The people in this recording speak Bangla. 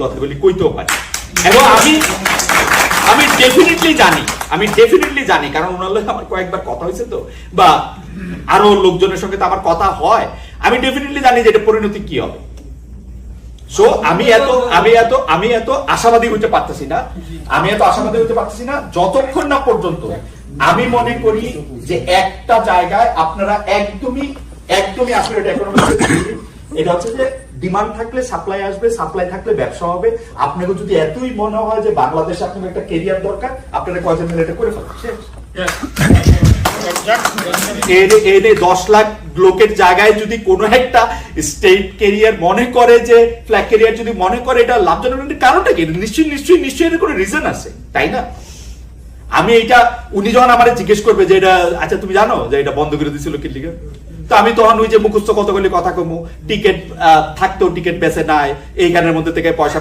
কথাগুলি কইতেও পারি এবং আমি ডেফিনেটলি জানি কারণ ওনার লগে আমার কয়েকবার কথা হয়েছে তো বা আরো লোকজনের সঙ্গে তো আমার কথা হয়, আমি ডেফিনেটলি জানি যে এটা পরিণতি কি হবে। সো আমি এত আশাবাদী হতে পারতেছি না যতক্ষণ না পর্যন্ত আমি মনে করি যে একটা জায়গায় আপনারা একদমই এটা হচ্ছে যে ডিমান্ড থাকলে সাপ্লাই আসবে, সাপ্লাই থাকলে ব্যবসা হবে। আপনাকে যদি এতই মনে হয় যে বাংলাদেশে আপনার একটা ক্যারিয়ার দরকার, আপনারা কয়জন মিলে এটা করে ফেলেন। 10 লাখ লোকের জায়গায় যদি কোনো একটা স্টেট ক্যারিয়ার মনে করে যে ফ্ল্যাগ ক্যারিয়ার যদি মনে করে এটা লাভজনক, কারণটা কি? নিশ্চয়ই এর কোনো রিজন আছে, তাই না? আমি এইটা উনি যখন আমার জিজ্ঞেস করবে যে এটা আচ্ছা তুমি জানো যে এটা বন্ধ করে দিয়েছিল কি লিগে, তো আমি তখন ওই যে মুখস্থ কতগুলি কথা কমু, টিকিট থাকতেও টিকিট বেচে নাই, এই গানের মধ্যে থেকে পয়সা